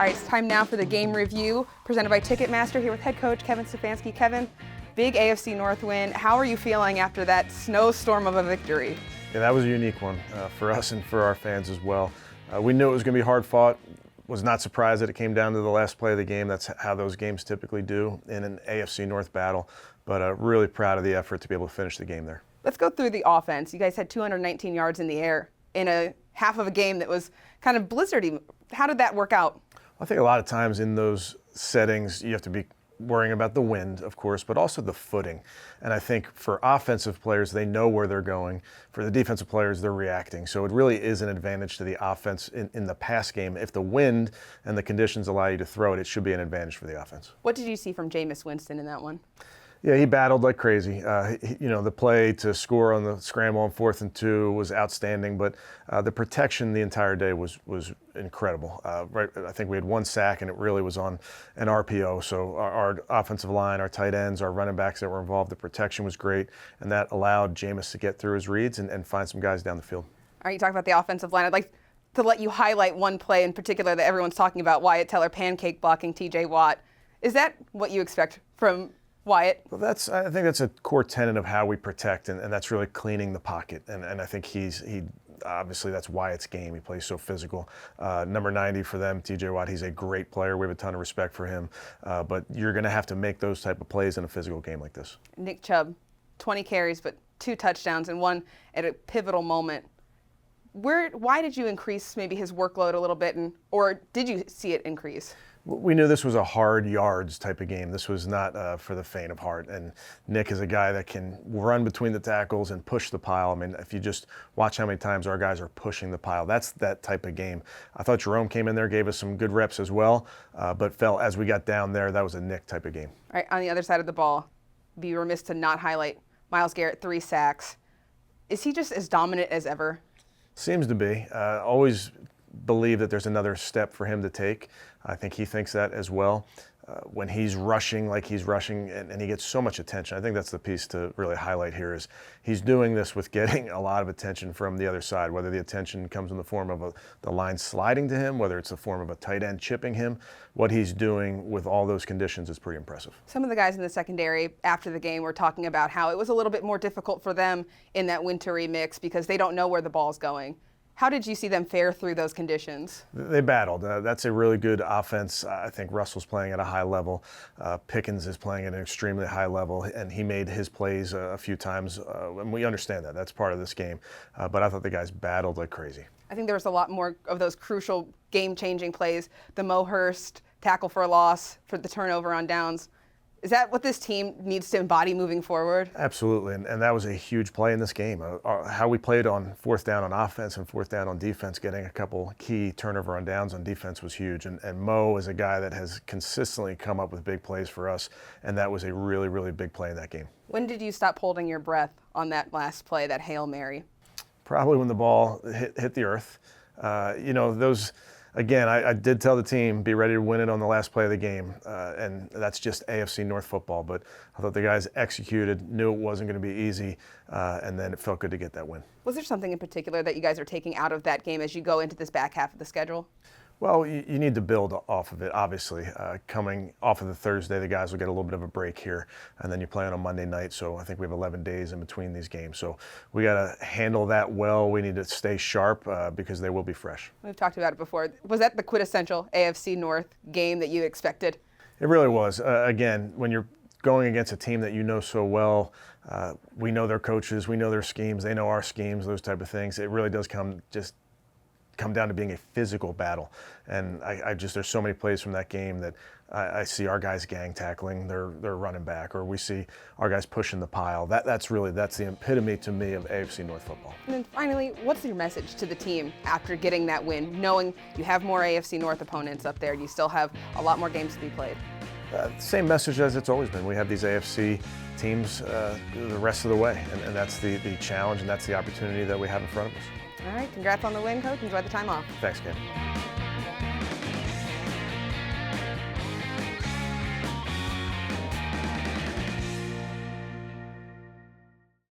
All right, it's time now for the game review presented by Ticketmaster here with head coach Kevin Stefanski. Kevin, big AFC North win. How are you feeling after that snowstorm of a victory? Yeah, that was a unique one for us and for our fans as well. We knew it was going to be hard fought. Was not surprised that it came down to the last play of the game. That's how those games typically do in an AFC North battle. But really proud of the effort to be able to finish the game there. Let's go through the offense. You guys had 219 yards in the air in a half of a game that was kind of blizzardy. How did that work out? I think a lot of times in those settings, you have to be worrying about the wind, of course, but also the footing. And I think for offensive players, they know where they're going. For the defensive players, they're reacting. So it really is an advantage to the offense in the pass game. If the wind and the conditions allow you to throw it, it should be an advantage for the offense. What did you see from Jameis Winston in that one? Yeah, he battled like crazy. The play to score on the scramble on 4th and 2 was outstanding, but the protection the entire day was incredible. Right, I think we had 1 sack, and it really was on an RPO. So our offensive line, our tight ends, our running backs that were involved, the protection was great, and that allowed Jameis to get through his reads and find some guys down the field. All right, you talk about the offensive line. I'd like to let you highlight one play in particular that everyone's talking about, Wyatt Teller pancake blocking T.J. Watt. Is that what you expect from Wyatt? Well, I think that's a core tenet of how we protect, and that's really cleaning the pocket. And I think he obviously that's Wyatt's game. He plays so physical. Number 90 for them, T.J. Watt. He's a great player. We have a ton of respect for him. But you're going to have to make those type of plays in a physical game like this. Nick Chubb, 20 carries, but 2 touchdowns and 1 at a pivotal moment. Why did you increase maybe his workload a little bit, or did you see it increase? We knew this was a hard yards type of game. This was not for the faint of heart. And Nick is a guy that can run between the tackles and push the pile. I mean, if you just watch how many times our guys are pushing the pile, that's that type of game. I thought Jerome came in there, gave us some good reps as well, but felt as we got down there, that was a Nick type of game. All right, on the other side of the ball, be remiss to not highlight Myles Garrett, 3 sacks. Is he just as dominant as ever? Seems to be. Always believe that there's another step for him to take. I think he thinks that as well. When he's rushing like he's rushing and he gets so much attention, I think that's the piece to really highlight here is he's doing this with getting a lot of attention from the other side, whether the attention comes in the form of the line sliding to him, whether it's the form of a tight end chipping him. What he's doing with all those conditions is pretty impressive. Some of the guys in the secondary after the game were talking about how it was a little bit more difficult for them in that wintry mix because they don't know where the ball's going. How did you see them fare through those conditions? They battled. That's a really good offense. I think Russell's playing at a high level. Pickens is playing at an extremely high level, and he made his plays a few times, and we understand that. That's part of this game. But I thought the guys battled like crazy. I think there was a lot more of those crucial game-changing plays. The Mo Hurst tackle for a loss, for the turnover on downs. Is that what this team needs to embody moving forward? Absolutely, and that was a huge play in this game. How we played on 4th down on offense and 4th down on defense, getting a couple key turnover on downs on defense was huge. And Mo is a guy that has consistently come up with big plays for us, and that was a really, really big play in that game. When did you stop holding your breath on that last play, that Hail Mary? Probably when the ball hit the earth. Again, I did tell the team, be ready to win it on the last play of the game, and that's just AFC North football. But I thought the guys executed, knew it wasn't going to be easy, and then it felt good to get that win. Was there something in particular that you guys are taking out of that game as you go into this back half of the schedule? Well, you need to build off of it, obviously. Coming off of the Thursday, the guys will get a little bit of a break here, and then you play on a Monday night, so I think we have 11 days in between these games. So we got to handle that well. We need to stay sharp because they will be fresh. We've talked about it before. Was that the quintessential AFC North game that you expected? It really was. Again, when you're going against a team that you know so well, we know their coaches, we know their schemes, they know our schemes, those type of things. It really does come down to being a physical battle. And there's so many plays from that game that I see our guys gang tackling their running back, or we see our guys pushing the pile. That's the epitome to me of AFC North football. And then finally, what's your message to the team after getting that win, knowing you have more AFC North opponents up there, you still have a lot more games to be played? Same message as it's always been. We have these AFC teams the rest of the way, and that's the challenge, and that's the opportunity that we have in front of us. All right, congrats on the win, Coach. Enjoy the time off. Thanks, Ken.